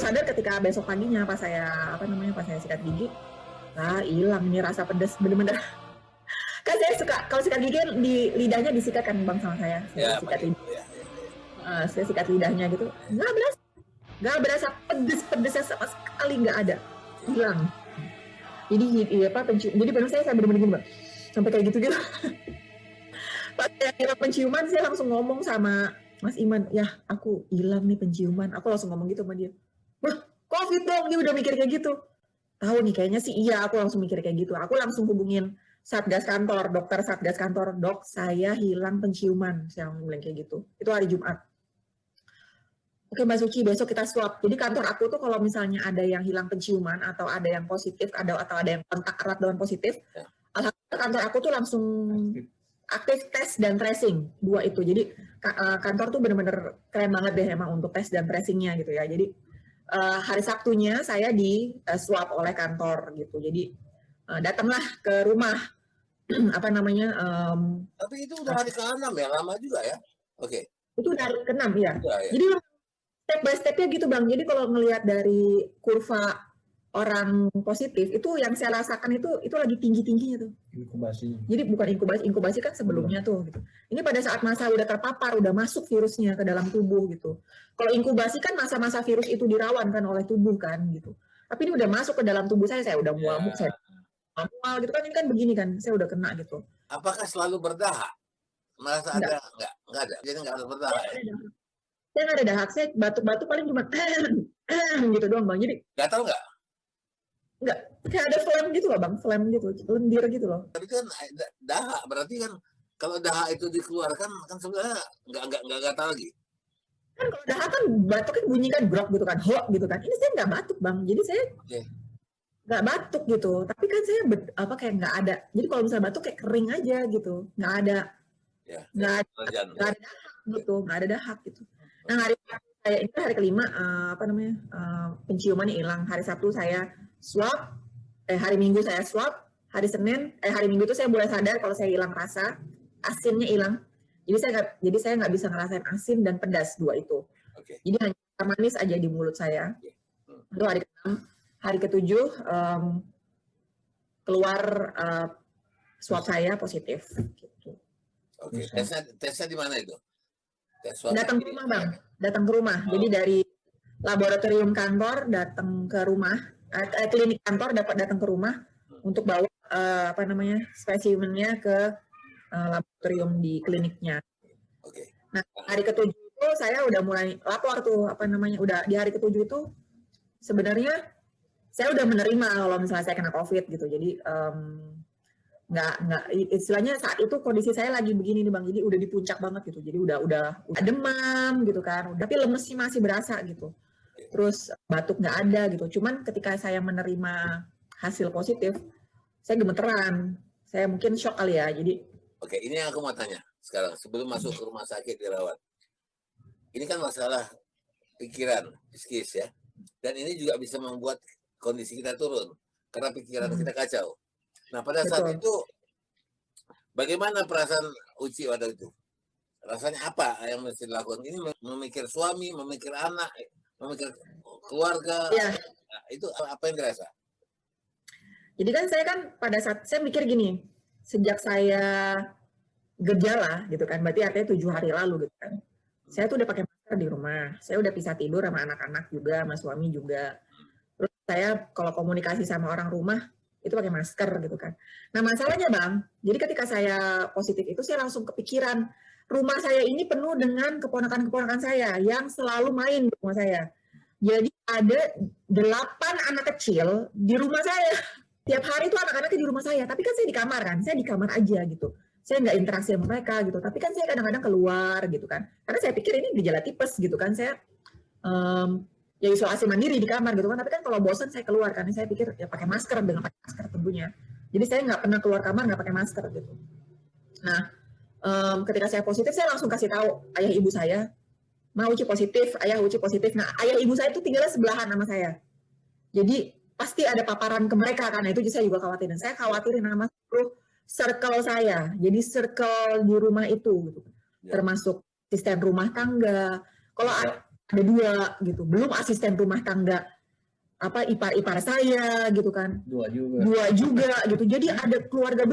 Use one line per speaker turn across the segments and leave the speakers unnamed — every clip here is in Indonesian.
sadar ketika besok paginya pas saya sikat gigi, hilang nih rasa pedas bener-bener. Kan saya suka kalau sikat gigi di lidahnya disikat kan Bang sama saya. Saya sikat lidah. Saya sikat lidahnya gitu. Nggak berasa pedes-pedesnya sama sekali, nggak ada. Hilang. Jadi jadi benar saya bener-bener gini, Bang. Sampai kayak gitu. Pas saya hilang penciuman, saya langsung ngomong sama Mas Iman, ya aku hilang nih penciuman. Aku langsung ngomong gitu sama dia. Wah, COVID dong, dia udah mikir kayak gitu. Tahu nih, kayaknya sih iya, aku langsung mikir kayak gitu. Aku langsung hubungin Satgas kantor, dokter Satgas kantor, dok saya hilang penciuman. Saya bilang kayak gitu. Itu hari Jumat. Oke Mbak Suci, besok kita swab. Jadi kantor aku tuh kalau misalnya ada yang hilang penciuman atau ada yang positif, atau ada yang kontak erat dengan positif, alhamdulillah kantor aku tuh langsung aktif tes dan tracing, dua itu. Jadi kantor tuh bener-bener keren banget deh emang untuk tes dan tracingnya gitu ya. Jadi hari Sabtunya saya di swab oleh kantor gitu. Jadi datanglah ke rumah
tapi itu udah hari ke-6 ya, lama juga ya. Oke.
Itu udah hari ke-6 ya. Jadi step by step-nya gitu Bang. Jadi kalau ngelihat dari kurva orang positif itu yang saya rasakan itu lagi tinggi-tingginya tuh.
Inkubasi.
Jadi bukan inkubasi kan sebelumnya tuh gitu. Ini pada saat masa udah terpapar, udah masuk virusnya ke dalam tubuh gitu. Kalau inkubasi kan masa-masa virus itu dirawan kan oleh tubuh kan gitu. Tapi ini udah masuk ke dalam tubuh saya udah mual, saya mual gitu kan, ini kan begini kan, saya udah kena gitu.
Apakah selalu berdahak? Merasa ada? Enggak ada. Jadi enggak harus berdahak.
Saya nggak ada dahak, saya batuk-batuk paling cuma gitu doang Bang. Jadi
gatal nggak?
Nggak, kayak ada phlegm gitu loh Bang, phlegm gitu, lendir gitu loh.
Tapi kan dahak, berarti kan kalau dahak itu dikeluarkan kan sebenarnya nggak gatal lagi.
Kan kalau dahak kan batuknya bunyi kan grok gitu kan, ho gitu kan. Ini saya nggak batuk Bang, jadi saya nggak batuk gitu. Tapi kan saya kayak nggak ada. Jadi kalau misalnya batuk kayak kering aja gitu, nggak ada dahak gitu, nggak ada dahak gitu. Nah hari saya itu hari kelima penciumannya hilang. Hari Sabtu saya swab, hari Minggu saya swab, hari Minggu itu saya mulai sadar kalau saya hilang rasa, asinnya hilang. Jadi saya nggak bisa ngerasain asin dan pedas dua itu. Jadi hanya manis aja di mulut saya. Itu hari ke-6. Hari ke-7 keluar swab saya positif. Gitu.
Oke. Tesnya di mana itu?
Datang ke rumah Bang, datang ke rumah. Jadi dari laboratorium kantor datang ke rumah, klinik kantor datang ke rumah untuk bawa spesimennya ke laboratorium di kliniknya. Nah hari ke-7 itu saya udah mulai lapor tuh udah di hari ke-7 itu sebenarnya saya udah menerima kalau misalnya saya kena COVID gitu. Jadi nggak istilahnya saat itu kondisi saya lagi begini nih Bang, jadi udah di puncak banget gitu, jadi udah demam gitu kan, tapi lemesnya masih berasa gitu, terus batuk nggak ada gitu. Cuman ketika saya menerima hasil positif saya gemeteran, saya mungkin shock kali ya. Jadi
ini yang aku mau tanya sekarang sebelum masuk ke rumah sakit dirawat. Ini kan masalah pikiran, psikis ya, dan ini juga bisa membuat kondisi kita turun karena pikiran kita kacau. Nah pada saat itu bagaimana perasaan Uci pada itu? Rasanya apa yang mesti dilakukan? Ini memikir suami, memikir anak, memikir keluarga.
Ya.
Nah, itu apa yang dirasa?
Jadi kan saya kan pada saat saya mikir gini, sejak saya gejala gitu kan, berarti artinya 7 hari lalu gitu kan. Saya tuh udah pakai masker di rumah, saya udah pisah tidur sama anak-anak juga, sama suami juga. Terus saya kalau komunikasi sama orang rumah itu pakai masker gitu kan. Nah masalahnya Bang, jadi ketika saya positif itu saya langsung kepikiran rumah saya ini penuh dengan keponakan-keponakan saya yang selalu main di rumah saya. Jadi ada 8 anak kecil di rumah saya. Tiap hari itu anak-anaknya di rumah saya, tapi kan saya di kamar kan, saya di kamar aja gitu. Saya nggak interaksi sama mereka gitu, tapi kan saya kadang-kadang keluar gitu kan. Karena saya pikir ini gejala tipes gitu kan, saya ya isolasi mandiri di kamar gitu kan, tapi kan kalau bosan saya keluar kan, saya pikir ya pakai masker, dengan pakai masker tentunya. Jadi saya nggak pernah keluar kamar nggak pakai masker gitu. Nah ketika saya positif saya langsung kasih tahu ayah ibu saya, Ma Uci positif, ayah Uci positif. Nah ayah ibu saya itu tinggalnya sebelahan sama saya, jadi pasti ada paparan ke mereka kan. Itu saya juga khawatirin, saya khawatirin sama seluruh circle saya, jadi circle di rumah itu gitu, termasuk asisten rumah tangga. Kalau ada 2 gitu, belum asisten rumah tangga ipar-ipar saya gitu kan, 2 juga gitu. Jadi ada keluarga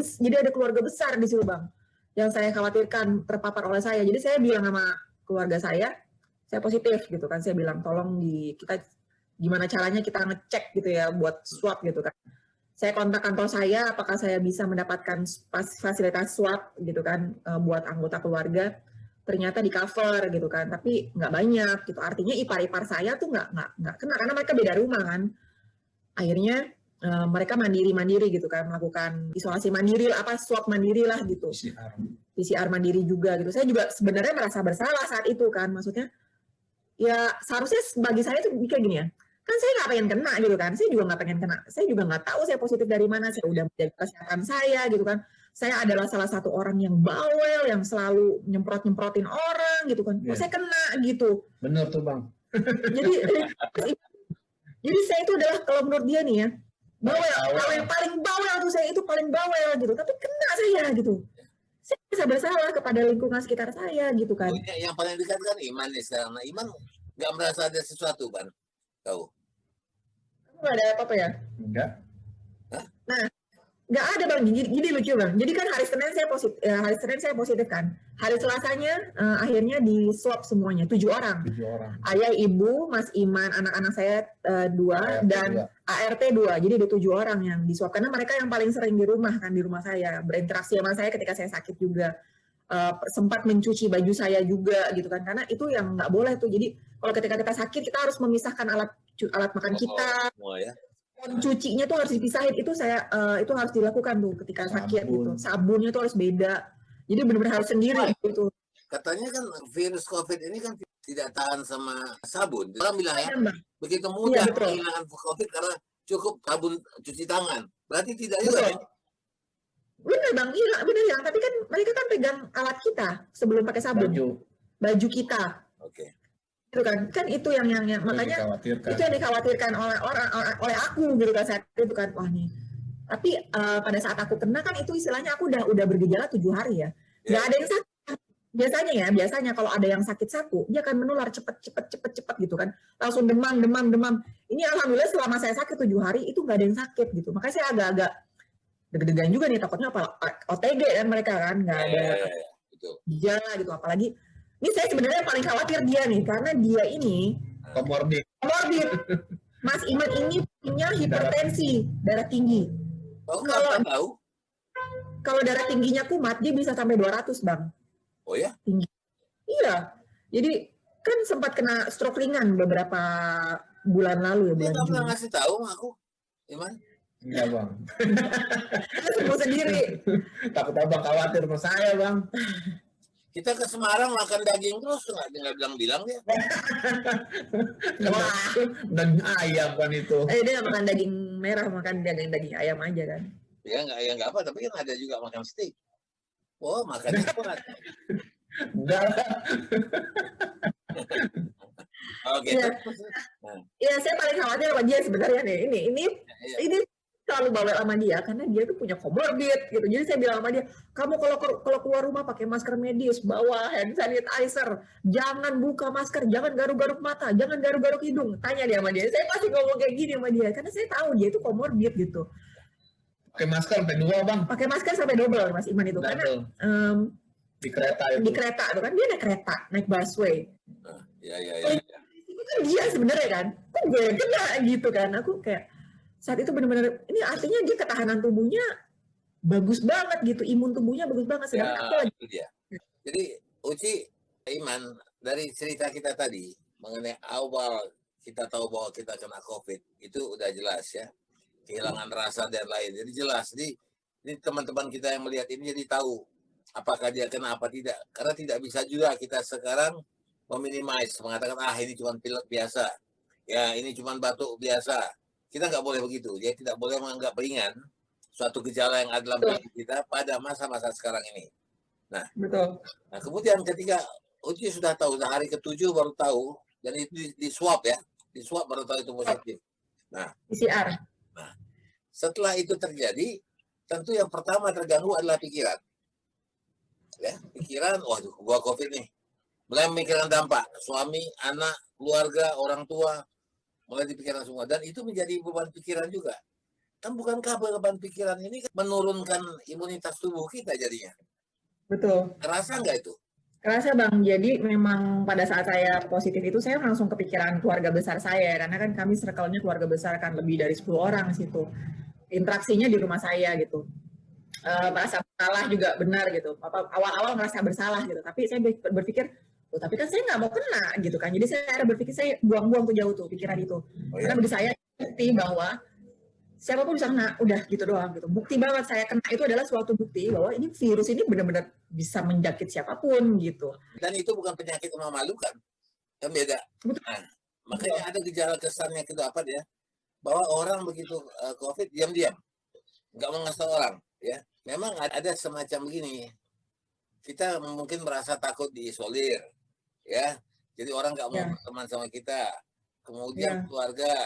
besar di situ Bang, yang saya khawatirkan terpapar oleh saya. Jadi saya bilang sama keluarga saya positif gitu kan, saya bilang tolong kita gimana caranya kita ngecek gitu ya buat swab gitu kan. Saya kontak kantor saya, apakah saya bisa mendapatkan fasilitas swab gitu kan buat anggota keluarga. Ternyata di cover gitu kan, tapi nggak banyak gitu. Artinya ipar-ipar saya tuh nggak kena karena mereka beda rumah kan. Akhirnya mereka mandiri gitu kan, melakukan isolasi mandiri, swab mandiri lah gitu. PCR mandiri juga gitu. Saya juga sebenarnya merasa bersalah saat itu kan, maksudnya ya seharusnya bagi saya tuh kayak gini ya. Kan saya nggak pengen kena gitu kan, saya juga nggak pengen kena. Saya juga nggak tahu saya positif dari mana, saya udah menjaga kesehatan saya gitu kan. Saya adalah salah satu orang yang bawel, yang selalu nyemprotin orang gitu kan. Kok saya kena gitu.
Bener tuh Bang.
Jadi saya itu adalah, kalau menurut dia nih ya, bawel. Kalau yang paling bawel tuh saya itu paling bawel gitu. Tapi kena saya gitu. Saya bisa bersalah kepada lingkungan sekitar saya gitu kan.
Yang paling dekat kan Iman nih sekarang. Nah, Iman nggak merasa ada sesuatu kan? Tahu?
Nggak ada apa-apa ya?
Enggak.
Nah, nggak ada Bang, gini lucu Bang. Jadi kan hari Senin saya positif kan. Hari Selasanya akhirnya di swab semuanya 7 orang.
7 orang.
Ayah, ibu, Mas Iman, anak-anak saya 2 dan ART 2. Jadi ada 7 orang yang di swab karena mereka yang paling sering di rumah kan, di rumah saya, berinteraksi sama saya ketika saya sakit juga. Sempat mencuci baju saya juga gitu kan, karena itu yang nggak boleh tuh. Jadi kalau ketika kita sakit kita harus memisahkan alat makan kita.
Ya.
Cucinya tuh harus dipisahin, itu harus dilakukan tuh ketika sakit gitu. Sabunnya tuh harus beda. Jadi benar-benar harus sendiri gitu.
Katanya kan virus COVID ini kan tidak tahan sama sabun. Orang bilang ya, begitu mudah menghilangkan COVID karena cukup sabun cuci tangan. Berarti tidak juga ya?
Bener Bang, iya bener ya. Tapi kan mereka kan pegang alat kita sebelum pakai sabun. Baju kita.
Oke.
Itu kan itu yang makanya itu yang dikhawatirkan oleh aku gitu kan saat itu kan. Wah nih. Tapi pada saat aku kena kan itu istilahnya aku udah bergejala 7 hari ya. Nggak ada yang sakit. Biasanya kalau ada yang sakit satu, dia akan menular cepet gitu kan. Langsung demam. Ini alhamdulillah selama saya sakit 7 hari itu nggak ada yang sakit gitu. Makanya saya agak-agak deg-degan juga nih, takutnya OTG kan mereka kan, nggak ada gejala gitu. Apalagi ini saya sebenarnya paling khawatir dia nih, karena dia ini
komorbid.
Mas Iman ini punya hipertensi, darah tinggi. Kalau darah tingginya kumat, dia bisa sampai 200 Bang.
Oh ya?
Tinggi. Iya. Jadi kan sempat kena stroke ringan beberapa bulan lalu ya.
Dia nggak pernah ngasih tahu aku, Iman.
Enggak Bang.
Kita semua sendiri.
Takut Abang khawatir sama saya Bang.
Kita ke Semarang makan daging terus nggak bilang-bilang dia.
Wah,
daging ayam kan itu.
Dia nggak makan daging merah, makan daging ayam aja kan.
Ya nggak apa, tapi kan ada juga makan steak. Oh, makannya kuat.
Enggak lah.
Oke.
Ya, saya paling khawatir sama dia sebenarnya nih. Ini selalu bawel sama dia karena dia tuh punya comorbid gitu. Jadi saya bilang sama dia, kamu kalau keluar rumah pakai masker medis, bawa hand sanitizer, jangan buka masker, jangan garuk-garuk mata, jangan garuk-garuk hidung. Tanya dia sama dia. Saya pasti ngomong kayak gini sama dia karena saya tahu dia itu comorbid gitu.
Pakai masker sampai 2 Bang.
Pakai masker sampai double Mas Iman itu karena
di kereta itu.
Di kereta itu kan dia naik kereta, naik busway.
Ya.
Itu kan dia sebenarnya kan. Kok gue yang kena gitu kan. Aku kayak saat itu benar-benar ini artinya dia ketahanan tubuhnya bagus banget gitu, imun tubuhnya bagus banget. Sedangkan aku lagi.
Jadi Uci, Iman, dari cerita kita tadi mengenai awal kita tahu bahwa kita kena COVID itu udah jelas ya, kehilangan rasa dan lain. Jadi jelas. Jadi ini teman-teman kita yang melihat ini jadi tahu apakah dia kena apa tidak. Karena tidak bisa juga kita sekarang meminimize, mengatakan ini cuma pilek biasa, ya ini cuma batuk biasa. Kita nggak boleh begitu. Dia tidak boleh menganggap ringan suatu gejala yang ada dalam tubuh kita pada masa-masa sekarang ini. Nah,
betul.
Nah kemudian ketika Uci sudah tahu, hari ke-7 baru tahu, dan itu di swab ya, di swab baru tahu itu positif. Nah,
PCR.
Nah, setelah itu terjadi, tentu yang pertama terganggu adalah pikiran. Ya, pikiran, waduh, gua COVID nih. Mulai memikirkan dampak, suami, anak, keluarga, orang tua, mulai dipikirkan semua. Dan itu menjadi beban pikiran juga. Kan bukankah beban pikiran ini menurunkan imunitas tubuh kita jadinya?
Betul.
Terasa nggak itu?
Kerasa Bang, jadi memang pada saat saya positif itu saya langsung kepikiran keluarga besar saya, karena kan kami circle-nya keluarga besar kan lebih dari 10 orang situ. Interaksinya di rumah saya gitu. Merasa bersalah juga benar gitu. Awal-awal merasa bersalah gitu, tapi saya berpikir, oh, tapi kan saya nggak mau kena gitu kan. Jadi saya berpikir saya buang-buang tuh jauh tuh pikiran itu. Karena bagi saya bukti bahwa siapapun bisa kena, udah gitu doang gitu. Bukti banget saya kena itu adalah suatu bukti bahwa ini virus ini benar-benar bisa menjangkit siapapun gitu.
Dan itu bukan penyakit memalukan, kan beda. Nah, makanya ada gejala kesan yang kita dapat ya, bahwa orang begitu COVID diam-diam, nggak mau ngasih orang ya. Memang ada semacam begini, kita mungkin merasa takut diisolir ya, jadi orang nggak mau berteman sama kita. Kemudian keluarga,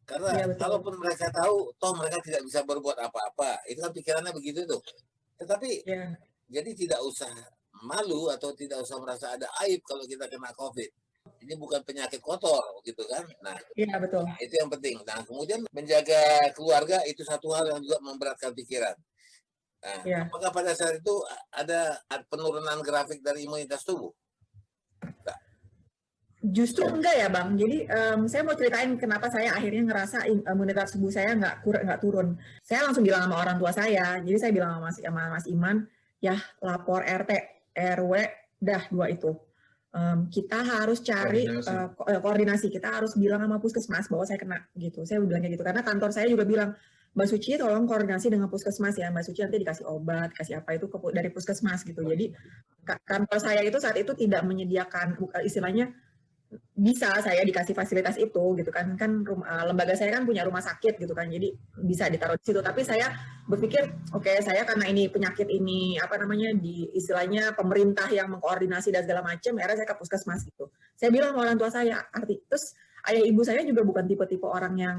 karena kalaupun mereka tahu, toh mereka tidak bisa berbuat apa-apa. Itu kan pikirannya begitu tuh. Tetapi jadi tidak usah malu atau tidak usah merasa ada aib kalau kita kena COVID. Ini bukan penyakit kotor gitu kan. Nah,
betul.
Nah, itu yang penting. Nah, kemudian menjaga keluarga itu satu hal yang juga memberatkan pikiran. Nah, apakah pada saat itu ada penurunan grafik dari imunitas tubuh?
Justru enggak ya Bang. Jadi saya mau ceritain kenapa saya akhirnya ngerasa imunitas tubuh saya nggak turun. Saya langsung bilang sama orang tua saya. Jadi saya bilang sama Mas Iman, ya lapor RT, RW, dah 2 itu. Kita harus cari koordinasi. Kita harus bilang sama puskesmas bahwa saya kena gitu. Saya bilang kayak gitu karena kantor saya juga bilang, Mbak Suci tolong koordinasi dengan puskesmas ya. Mbak Suci nanti dikasih obat, kasih apa itu dari puskesmas gitu. Jadi kantor saya itu saat itu tidak menyediakan istilahnya bisa saya dikasih fasilitas itu gitu kan lembaga saya kan punya rumah sakit gitu kan, jadi bisa ditaruh di situ. Tapi saya berpikir oke, saya karena ini penyakit ini apa namanya di istilahnya pemerintah yang mengkoordinasi dan segala macam, akhirnya saya ke puskesmas gitu. Saya bilang sama orang tua saya, terus ayah ibu saya juga bukan tipe-tipe orang yang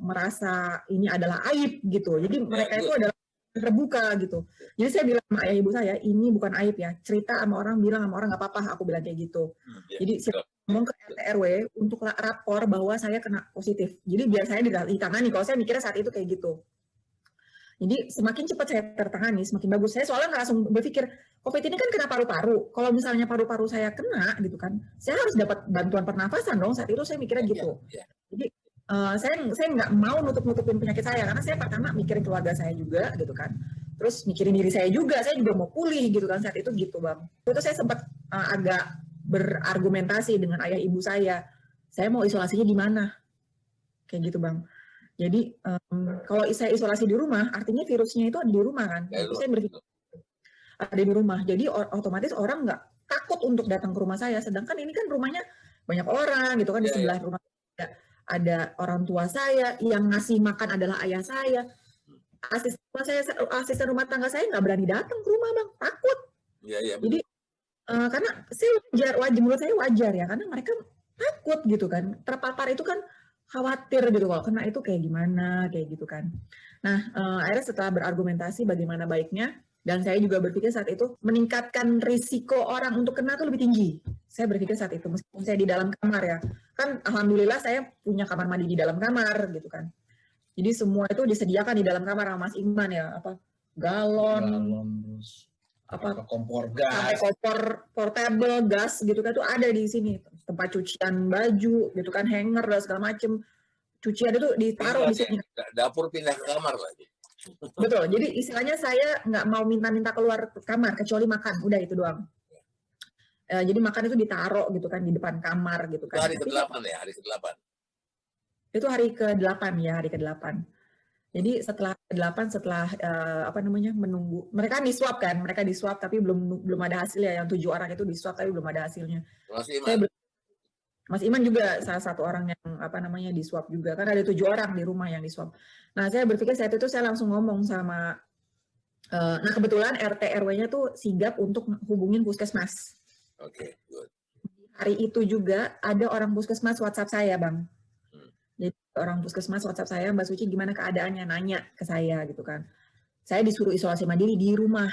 merasa ini adalah aib gitu. Jadi mereka itu adalah terbuka gitu. Jadi saya bilang sama ayah ibu saya, ini bukan aib ya. Cerita sama orang, bilang sama orang nggak apa-apa, aku bilang kayak gitu. Jadi saya ngomong ke RT RW untuk rapor bahwa saya kena positif. Jadi biar saya ditangani. Kalau saya mikirnya saat itu kayak gitu. Jadi semakin cepat saya tertangani, semakin bagus. Saya soalnya nggak langsung berpikir, COVID ini kan kena paru-paru. Kalau misalnya paru-paru saya kena gitu kan, saya harus dapat bantuan pernafasan dong. Saat itu saya mikirnya gitu. Jadi saya nggak mau nutup-nutupin penyakit saya, karena saya pertama mikirin keluarga saya juga gitu kan, terus mikirin diri saya juga mau pulih gitu kan saat itu gitu Bang. Itu saya sempat agak berargumentasi dengan ayah ibu saya mau isolasinya di mana kayak gitu Bang. Jadi kalau saya isolasi di rumah artinya virusnya itu ada di rumah kan. Itu saya berpikir ada di rumah, jadi otomatis orang nggak takut untuk datang ke rumah saya, sedangkan ini kan rumahnya banyak orang gitu kan, di sebelah rumah ada orang tua saya, yang ngasih makan adalah ayah saya. Asisten rumah tangga saya nggak berani datang ke rumah Bang, takut. Jadi karena saya menurut saya wajar ya, karena mereka takut gitu kan, terpapar itu kan khawatir gitu kalau kena itu kayak gimana kayak gitu kan. Nah akhirnya setelah berargumentasi bagaimana baiknya, dan saya juga berpikir saat itu meningkatkan risiko orang untuk kena itu lebih tinggi. Saya berpikir saat itu meskipun saya di dalam kamar ya, kan alhamdulillah saya punya kamar mandi di dalam kamar gitu kan. Jadi semua itu disediakan di dalam kamar sama Mas Iman ya, apa galon apa
kompor gas,
sampai kompor portable gas gitu kan, itu ada di sini. Tempat cucian baju gitu kan, hanger dan segala macem, cucian itu ditaruh di sini.
Dapur pindah ke kamar lagi.
Betul, jadi istilahnya saya nggak mau minta keluar kamar kecuali makan, udah itu doang. Jadi makan itu ditaruh gitu kan di depan kamar gitu kan.
Itu hari ke-8 ya, hari ke-8.
Itu hari ke-8 ya, hari ke-8. Jadi setelah ke-8, setelah apa namanya menunggu, mereka di swab kan, tapi belum ada hasilnya. Yang 7 orang itu di swab tapi belum ada hasilnya. Mas Iman juga salah satu orang yang apa namanya di swab juga, kan ada 7 orang di rumah yang di swab. Nah saya berpikir saat itu saya langsung ngomong sama, nah kebetulan RT RW-nya tuh sigap untuk hubungin puskesmas.
Oke, good.
Hari itu juga ada orang puskesmas WhatsApp saya Bang. Jadi orang puskesmas WhatsApp saya, Mbak Suci gimana keadaannya, nanya ke saya gitu kan. Saya disuruh isolasi mandiri di rumah.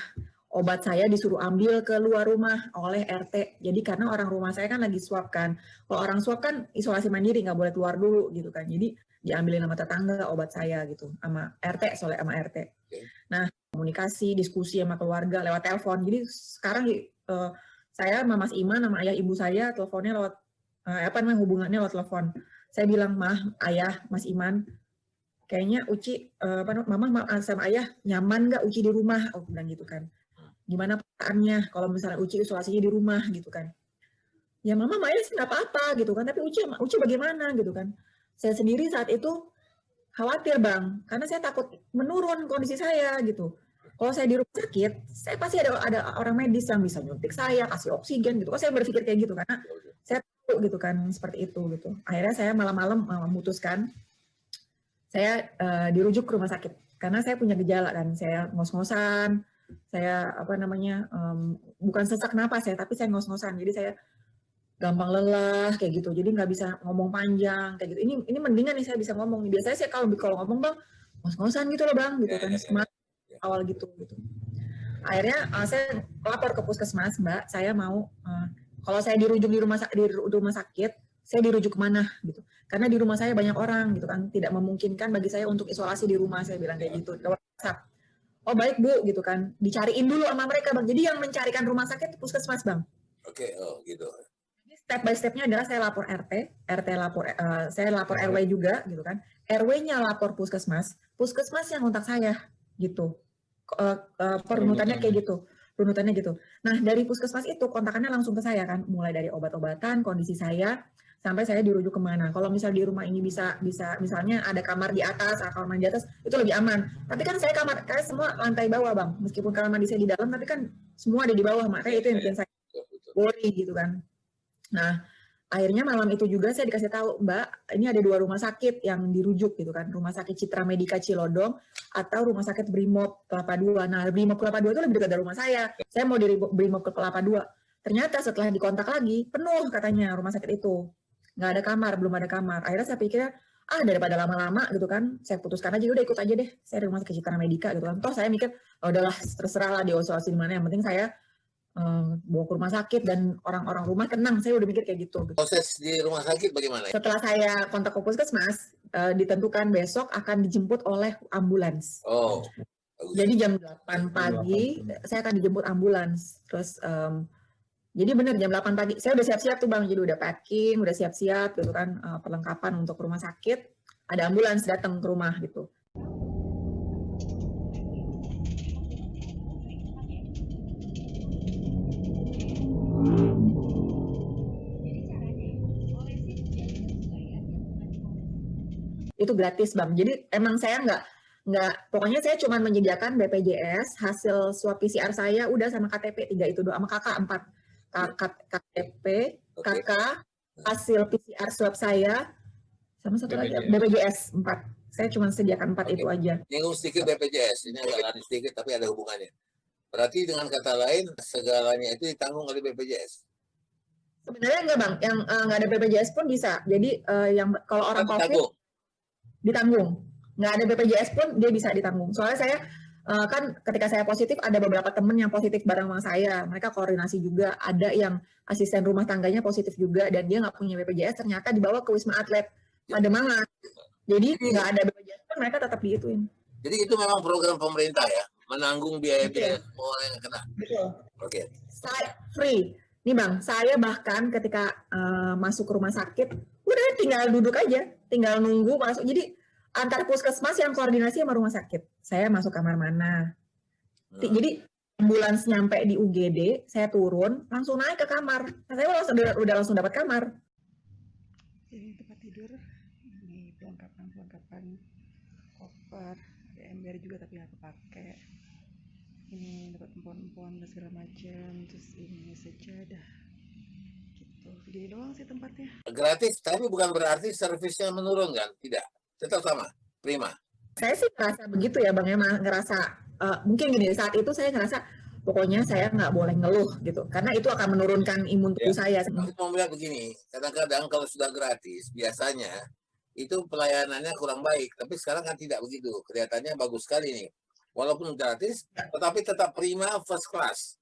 obat saya disuruh ambil ke luar rumah oleh RT. Jadi karena orang rumah saya kan lagi swab kan. Kalau orang swab kan isolasi mandiri, nggak boleh keluar dulu gitu kan. Jadi diambilin sama tetangga obat saya gitu, sama RT, soalnya sama RT. Nah, komunikasi, diskusi sama keluarga lewat telepon. Jadi sekarang saya sama Mas Iman, sama ayah ibu saya, teleponnya lewat, hubungannya lewat telepon. Saya bilang, Mah, Ayah, Mas Iman, kayaknya Uci, Mama sama Ayah nyaman nggak Uci di rumah? Aku bilang gitu kan. Gimana perasaannya kalau misalnya Uci isolasinya di rumah gitu kan. Ya Mama Maya sih nggak apa-apa gitu kan, tapi Uci bagaimana gitu kan. Saya sendiri saat itu khawatir Bang, karena saya takut menurun kondisi saya gitu. Kalau saya di rumah sakit, saya pasti ada orang medis yang bisa nyuntik saya, kasih oksigen gitu. Saya berpikir kayak gitu karena saya tahu gitu kan seperti itu gitu. Akhirnya saya malam-malam memutuskan saya dirujuk ke rumah sakit karena saya punya gejala kan, saya ngos-ngosan, saya bukan sesak napas ya, tapi saya ngos-ngosan, jadi saya gampang lelah kayak gitu, jadi nggak bisa ngomong panjang kayak gitu. Ini mendingan nih saya bisa ngomong. Biasanya saya kalau ngomong Bang ngos-ngosan gitu loh Bang, gitu kan, semangat awal gitu. Akhirnya saya lapor ke puskesmas, Mbak, saya mau kalau saya dirujuk di rumah sakit, saya dirujuk kemana gitu. Karena di rumah saya banyak orang gitu kan, tidak memungkinkan bagi saya untuk isolasi di rumah, saya bilang kayak gitu. WhatsApp. Oh baik Bu, gitu kan. Dicariin dulu sama mereka Bang. Jadi yang mencarikan rumah sakit puskesmas Bang.
Oke, oh gitu.
Step by stepnya adalah saya lapor RT lapor, saya lapor RW juga gitu kan. RW-nya lapor puskesmas yang kontak saya gitu. Perunutannya kayak gitu. Runutannya gitu. Nah, dari puskesmas itu kontakannya langsung ke saya kan, mulai dari obat-obatan, kondisi saya, sampai saya dirujuk kemana. Kalau misal di rumah ini bisa misalnya ada kamar di atas, kamar di atas, itu lebih aman. Tapi kan saya kayak semua lantai bawah Bang, meskipun kamar mandi saya di dalam, tapi kan semua ada di bawah, makanya itu yang bikin saya worry gitu kan. Nah, akhirnya malam itu juga saya dikasih tahu, Mbak, ini ada 2 rumah sakit yang dirujuk gitu kan. Rumah sakit Citra Medika Cilodong atau rumah sakit Brimob Kelapa II. Nah, Brimob Kelapa II itu lebih dekat dari rumah saya. Saya mau di Brimob ke Kelapa II. Ternyata setelah dikontak lagi, penuh katanya rumah sakit itu. Nggak ada kamar, belum ada kamar. Akhirnya saya pikir, daripada lama-lama gitu kan, saya putuskan aja, udah ikut aja deh. Saya di rumah sakit Citra Medika gitu kan. Toh saya mikir, udahlah terserah lah di isolasi di mana. Yang penting saya bawa ke rumah sakit dan orang-orang rumah tenang, saya udah mikir kayak gitu.
Proses di rumah sakit bagaimana?
Setelah saya kontak ke puskesmas, ditentukan besok akan dijemput oleh ambulans.
Oh.
Jadi jam 8 pagi saya akan dijemput ambulans. Terus jadi benar jam 8 pagi saya udah siap-siap tuh Bang, jadi udah packing, udah siap-siap gitu kan, perlengkapan untuk rumah sakit. Ada ambulans datang ke rumah gitu. Itu gratis Bang. Jadi emang saya nggak pokoknya saya cuma menyediakan BPJS, hasil swab PCR saya udah sama KTP 3 itu doang, sama kakak 4 KTP, KK, hasil PCR swab saya sama satu lagi BPJS 4. Saya cuma sediakan 4 itu aja.
Nyinggung sedikit BPJS, ini agak lari sedikit tapi ada hubungannya. Berarti dengan kata lain segalanya itu ditanggung oleh BPJS.
Sebenarnya enggak Bang, yang nggak ada BPJS pun bisa. Jadi yang kalau orang COVID ditanggung. Nggak ada BPJS pun dia bisa ditanggung. Soalnya saya kan ketika saya positif ada beberapa teman yang positif bareng sama saya. Mereka koordinasi juga. Ada yang asisten rumah tangganya positif juga dan dia nggak punya BPJS, ternyata dibawa ke Wisma Atlet Pademangan. Jadi nggak ada BPJS pun mereka tetap diituin.
Jadi itu memang program pemerintah ya, menanggung biaya-biaya semua yang kena.
Betul.
Oke.
Free. Nih Bang, saya bahkan ketika masuk ke rumah sakit, udah tinggal duduk aja, tinggal nunggu masuk. Jadi antar puskesmas yang koordinasi sama rumah sakit. Saya masuk kamar mana. Jadi ambulans nyampe di UGD, saya turun, langsung naik ke kamar. Nah, saya udah langsung dapat kamar.
Ini tempat tidur, ini perlengkapan koper, ada ember juga tapi nggak kepake. Ini dapat empon-empon dan segala macam, terus ini sejadah gitu. Gini doang sih tempatnya.
Gratis, tapi bukan berarti servisnya menurun kan? Tidak, tetap sama, prima.
Saya sih ngerasa begitu ya Bang, emang ngerasa mungkin gini, saat itu saya ngerasa pokoknya saya nggak boleh ngeluh gitu, karena itu akan menurunkan imun tubuh saya.
Aku mau melihat begini, kadang-kadang kalau sudah gratis, biasanya itu pelayanannya kurang baik, tapi sekarang kan tidak begitu, kelihatannya bagus sekali nih. walaupun gratis, tetapi tetap prima first class.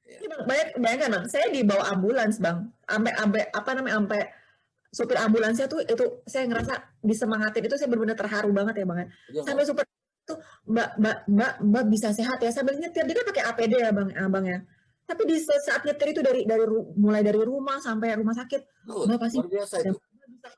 Ini Bang, bayangkan Bang, saya dibawa ambulans Bang, sampai supir ambulansnya tuh itu saya ngerasa disemangatin, itu saya benar-benar terharu banget ya Bang. Sampai supir itu Mbak bisa sehat ya, sambil nyetir dia kan pakai APD ya Bang ya. Tapi di saat nyetir itu mulai dari rumah sampai rumah sakit, Mbak pasti bisa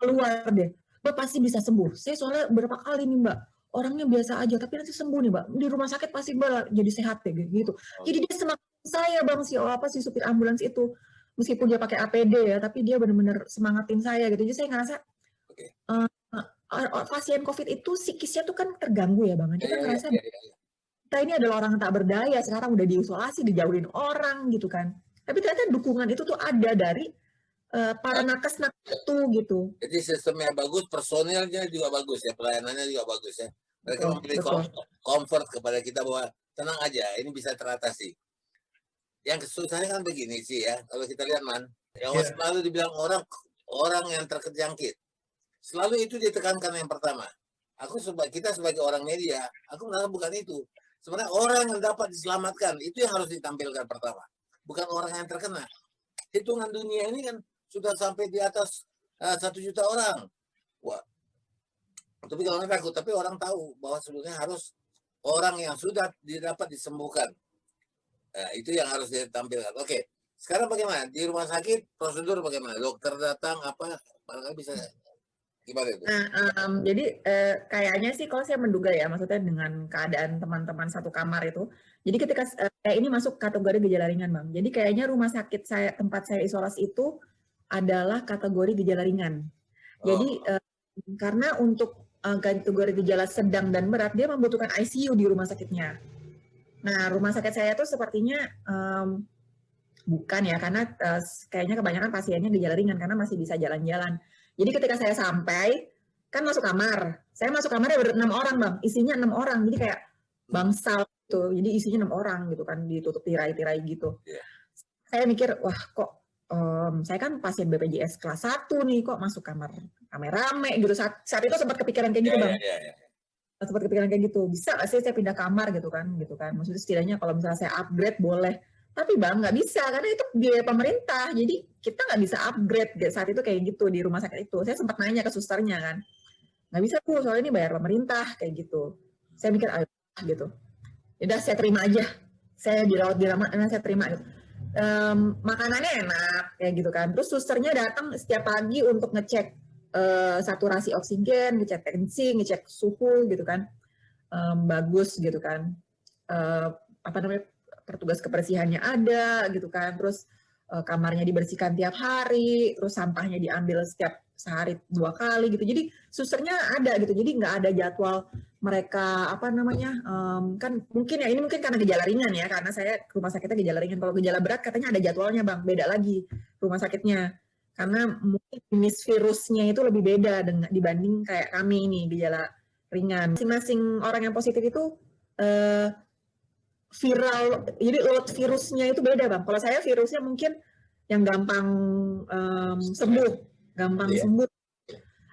keluar deh. Mbak pasti bisa sembuh. Saya soalnya berapa kali nih Mbak, orangnya biasa aja tapi nanti sembuh nih Mbak. Di rumah sakit pasti Mbak jadi sehat deh gitu. Jadi dia semangat saya Bang si supir ambulans itu. Meskipun dia pakai APD ya, tapi dia benar-benar semangatin saya gitu. Jadi saya ngerasa pasien COVID itu psikisnya tuh kan terganggu ya Bang. Kita ngerasa kita ini adalah orang yang tak berdaya, sekarang udah diisolasi, dijauhin orang gitu kan. Tapi ternyata dukungan itu tuh ada dari para nakes itu gitu.
Jadi sistemnya bagus, personilnya juga bagus ya, pelayanannya juga bagus ya. Mereka memberi comfort kepada kita bahwa tenang aja, ini bisa teratasi. Yang susahnya kan begini sih ya, kalau kita lihat Man, yang selalu dibilang orang yang terjangkit, selalu itu ditekankan yang pertama. Kita sebagai orang media, aku merasa bukan itu. Sebenarnya orang yang dapat diselamatkan itu yang harus ditampilkan pertama, bukan orang yang terkena. Hitungan dunia ini kan sudah sampai di atas 1 juta orang. Wah, tapi kalau takut, tapi orang tahu bahwa sebetulnya harus orang yang sudah dapat disembuhkan. Nah, itu yang harus ditampilkan. Oke, sekarang bagaimana? Di rumah sakit, prosedur bagaimana? Dokter datang, apa? Barangkali bisa gimana itu?
Nah, jadi kayaknya sih kalau saya menduga ya, maksudnya dengan keadaan teman-teman satu kamar itu, jadi ketika ini masuk kategori gejala ringan Bang. Jadi kayaknya rumah sakit tempat saya isolasi itu adalah kategori gejala ringan. Jadi karena untuk kategori gejala sedang dan berat, dia membutuhkan ICU di rumah sakitnya. Nah, rumah sakit saya tuh sepertinya bukan ya, karena kayaknya kebanyakan pasiennya gejala ringan karena masih bisa jalan-jalan. Jadi ketika saya sampai, kan masuk kamar. Saya masuk kamarnya ber 6 orang Bang, isinya 6 orang. Jadi kayak bangsal gitu. Jadi isinya 6 orang gitu kan, ditutup tirai-tirai gitu. Saya mikir, wah kok saya kan pasien BPJS kelas 1 nih, kok masuk kamar rame-rame gitu. Saat itu sempat kepikiran kayak gitu Bang. Sempat kepikiran kayak gitu, bisa nggak sih saya pindah kamar gitu kan. Maksudnya setidaknya kalau misalnya saya upgrade boleh. Tapi Bang nggak bisa karena itu biaya pemerintah. Jadi kita nggak bisa upgrade saat itu kayak gitu di rumah sakit itu. Saya sempat nanya ke susternya kan, nggak bisa Bu, soalnya ini bayar pemerintah kayak gitu. Saya mikir ayo gitu. Udah saya terima aja. Saya dirawat di rumah, saya terima gitu. Makanannya enak kayak gitu kan. Terus susternya datang setiap pagi untuk ngecek saturasi oksigen, ngecek tensi, ngecek suhu gitu kan, bagus gitu kan, petugas kebersihannya ada gitu kan, terus kamarnya dibersihkan tiap hari, terus sampahnya diambil setiap sehari 2 kali gitu. Jadi susternya ada gitu, jadi nggak ada jadwal mereka kan mungkin ya ini mungkin karena gejala ringan ya, karena saya rumah sakitnya gejala ringan. Kalau gejala berat katanya ada jadwalnya Bang, beda lagi rumah sakitnya. Karena mungkin jenis virusnya itu lebih beda dibanding kayak kami ini gejala ringan. Masing-masing orang yang positif itu viral, jadi load virusnya itu beda Bang. Kalau saya virusnya mungkin yang gampang sembuh.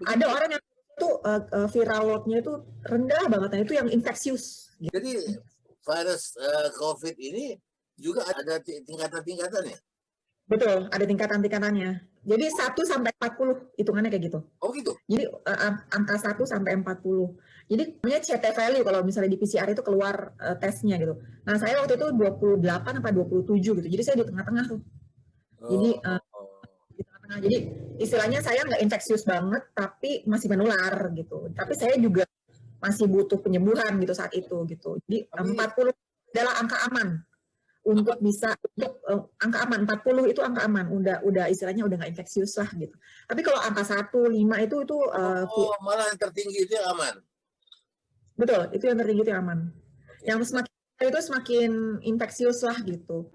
Ada orang yang itu viral loadnya itu rendah banget, nah itu yang infeksius.
Jadi virus COVID ini juga ada tingkatan-tingkatannya?
Betul, ada tingkatan-tingkatannya. Jadi 1 sampai 40 hitungannya kayak gitu.
Oh gitu?
Jadi angka 1 sampai 40. Jadi namanya CT value kalau misalnya di PCR itu keluar tesnya gitu. Nah saya waktu itu 28 sampai 27 gitu. Jadi saya di tengah-tengah tuh. Jadi di tengah-tengah. Jadi istilahnya saya nggak infeksius banget tapi masih menular gitu. Tapi saya juga masih butuh penyembuhan gitu saat itu gitu. Jadi 40 adalah angka aman. Untuk angka aman 40 itu angka aman, udah istilahnya udah nggak infeksius lah gitu. Tapi kalau angka 1, 5 itu
malah yang tertinggi itu yang aman.
Betul, itu yang tertinggi itu yang aman. Yang semakin itu semakin infeksius lah gitu.